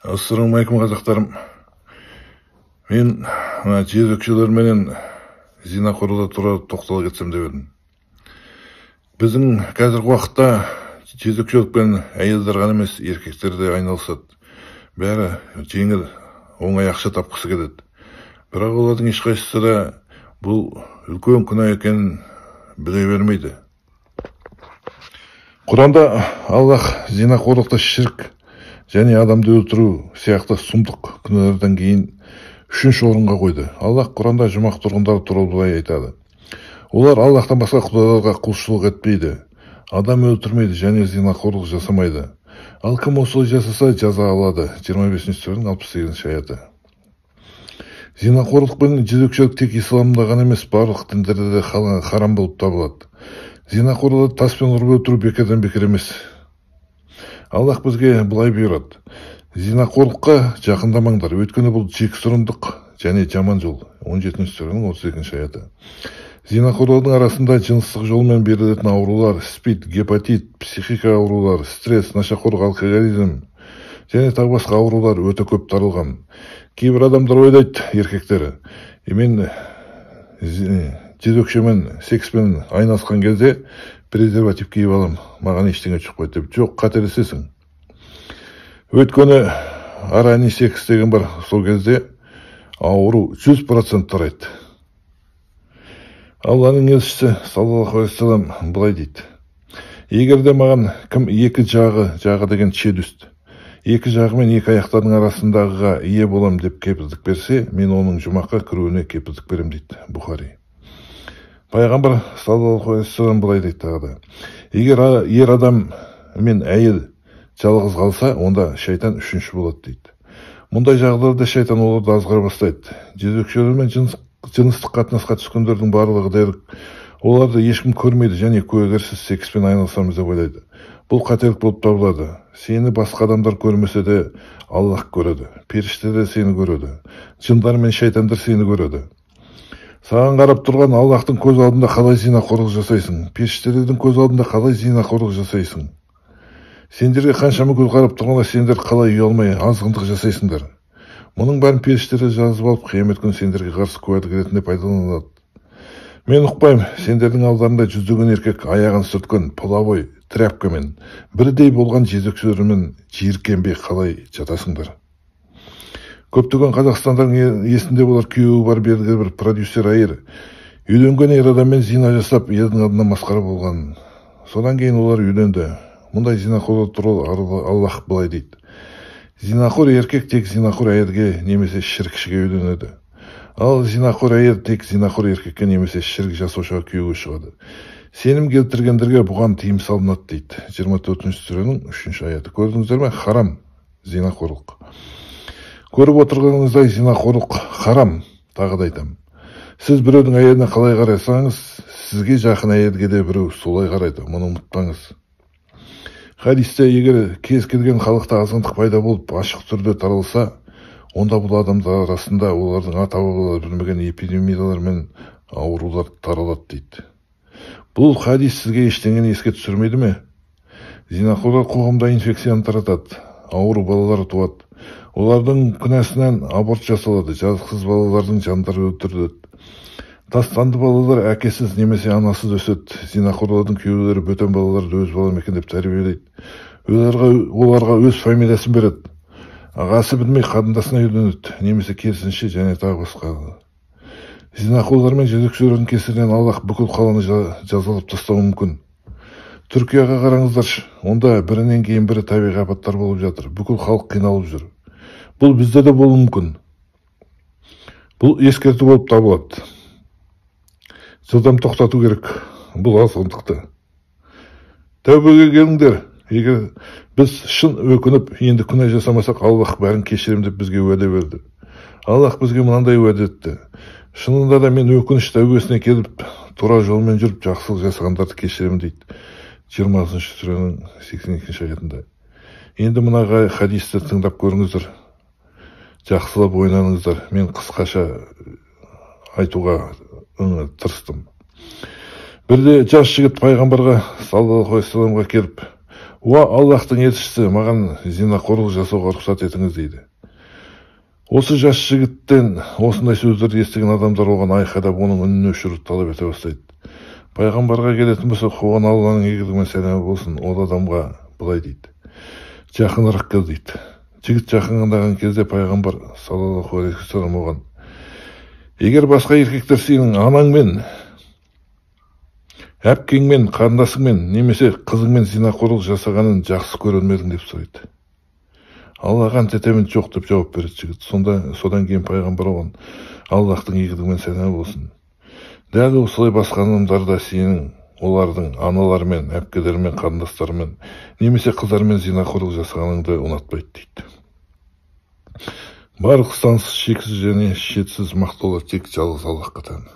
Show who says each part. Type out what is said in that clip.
Speaker 1: Ассалаумағалейкум қазақтарым. Мен жезөкшелер менен зинақорлар туралы тоқтала кетсем деп едім. Біздің қазіргі уақытта жезөкшелікпен әйелдер ғана емес, еркектер де айналысады. Бәрі жеңіл, оңай ақша тапқысы келеді. Бірақ олардың ешқайсысы да бұл үлкен күнә екенін біле бермейді. Құранда Аллах зинақорлықты ширк және адамды өлтіру сияқты сұмдық күнәлерден кейін 3-ші орынға қойды. Аллах Құранда жұмақ тұрғындары туралы былай айтады. Олар Аллахтан басқа құдайларға құлшылық етпейді, адам өлтірмейді және зинақорлық жасамайды. Ал кім осылай жасаса жаза алады. 25-ші сүренің 68-ші аяты. Зинақорлық пен жезөкшелік тек исламда ғана емес, барлық діндерде де харам болып табылады. Зинақорлықты таспен ұрып өлтіру бекерден бекер емес. Аллах бізге былай бұйырады. Зинақорлыққа жақындамаңдар, өйткені бұл жексұрындық және жаман жол. 17-ші сүренің 32-ші аяты. Зинақорлардың арасында жыныстық жолмен берілетін аурулар, спид, гепатит, психика аурулар, стресс, нашақорлық, алкоголизм және тағы басқа аурулар өте көп таралған. Кейбір адамдар ойлайды, еркектері, мен жезөкшемен, секспен айналысқан кезде презерватив киіп алам, маған ештеңе шықпайды деп. Жоқ, қателесесің. Өйткені аранисекс деген бар, сол кезде ауру 100% тарайды. Алланың елшісі саллаллаху алейхи вассалам былай дейді. Егер де маған кім екі жағы деген челюсть, екі жағы мен екі аяқтардың арасындағыға ие болам деп кепілдік берсе, мен оның жұмаққа кіруіне кепілдік берем дейді Бұхари. Пайғамбар саллаллаху алейхи вассалам былай дейді тағы да. Егер ер адам мен әйел жалғыз қалса, онда шайтан 3-ші болады дейді. Мұндай жағдайда шайтан оларды азғыра бастайды. Жезөкшелер мен жыныстық қатынасқа түскендердің барлығы дерлік оларды ешкім көрмейді және көгерсіз секспен айналысамыз деп ойлайды. Бұл қателік болып табылады. Сені басқа адамдар көрмесе де Аллах көреді. Періште де сені көреді. Жындар мен шайтандар сені көреді. Саған қарап тұрған Аллахтың көз алдында қалай зинақорлық жасайсың? Періштелердің көз алдында қалай зинақорлық жасайсың? Сендерге қаншама көз қарап тұрғанда сендер қалай ұялмай азғындық жасайсыңдар? Мұның бәрін періштелер жазып алып, қиямет күні сендерге қарсы куәлік ретінде пайдаланады. Мен ұқпаймын, сендердің алдарында жүздеген еркек аяғын сүрткен половой тряпкамен бірдей болған жезөкшелермен жиіркенбей қалай жатасыңдар? Көптеген қазақстандардың есінде болар, күйеуі бар белгілі бір продюсер әйел үйленген ер адаммен зина жасап, елдің алдына масқара болған. Содан кейін олар үйленді. Мұндай зинақорлық туралы Аллах былай дейді. Зинақор еркек тек зинақор әйелге немесе шіркшіге үйленеді. Ал зинақор әйел тек зинақор еркекке немесе шірк жасаушыға күйеуге шығады. Сенім келтіргендерге бұған тыйым салынады дейді. 24-ші сүренің 3-ші аяты. Көрдіңіздер ме? Харам зинақорлық. Көріп отырғаныңыздай зинақорлық харам. Тағы да айтамын. Сіз біреудің әйеліне қалай қарайсаңыз, сізге жақын әйелге де біреу солай қарайды. Мұны ұмытпаңыз. Хадисте егер кез келген халықта азғындық пайда болып ашық түрде таралса, онда бұл адамдар арасында олардың ата-бабалары білмеген эпидемиялар мен аурулар таралады дейді. Бұл хадис сізге ештеңені еске түсірмейді ме? Зинақорлар қоғамда инфекцияны таратады, ауру балалар туады. Олардың күнәсінен аборт жасалады, жазықсыз балалардың жандары өлтіріледі. Тастанды балалар әкесіз немесе анасыз өседі. Зинақорлардың күйеулері бөтен балаларды өз балам екен деп тәрбиелейді. Оларға өз фамилиясын береді. Ағасы білмей қарындасына үйленеді, немесе керісінше және тағы басқа. Зинақорлар мен жезөкшелердің кесірінен Аллах бүкіл қаланы жазалап тастауы мүмкін. Түркияға қараңыздаршы, онда бірінен кейін бірі табиғи апаттар болып жатыр. Бүкіл халық қиналып жүр. Бұл бізде де болуы мүмкін. Бұл ескерту болып табылады. Жылдам тоқтату керек бұл азғындықты. Тәубеге келіңдер. Егер біз шын өкініп, енді күнә жасамасақ, Аллах бәрін кешірем деп бізге уәде берді. Аллах бізге мынандай уәде етті. Шынында да мен өкініш тәубесіне келіп, тура жолмен жүріп, жақсылық жасағандарды кешірем дейді. 20-ші сүренің 82-ші аятында. Енді мына хадисті тыңдап көріңіздер. Жақсылап ойнаңыздар. Мен қысқаша айтуға тырыстым. Бірде жас жігіт пайғамбарға саллаллаху алейхи вассаламға келіп, Уа Аллахтың елшісі, маған зинақорлық жасауға рұқсат етіңіз дейді. Осы жас жігіттен осындай сөздерді естіген адамдар оған айқайлап оның үнін өшіруді талап ете бастайды. Пайғамбарға келетін болса, қуған Алланың игілігімен сәлемі болсын, ол адамға былай дейді: жақынырақ кел дейді. Жігіт жақындаған кезде пайғамбар саллаллаху алейхи вассалам оған: егер басқа еркектер сенің анаңмен, әпкеңмен, қарындасыңмен немесе қызыңмен зинақорлық жасағанын жақсы көрмедің деп сұрайды. Аллаға ант етемін, жоқ деп жауап береді жігіт. Содан кейін пайғамбар оған: Аллахтың игілігімен сәлемі болсын, дәл осылай басқа адамдар да сенің олардың аналарымен, әпкелерімен, қарындастарымен немесе қыздармен зинақорлық жасағаныңды ұнатпайды дейді. Барлық сансыз, шексіз және шетсіз мақтаулар тек жалғыз Аллахқа тән.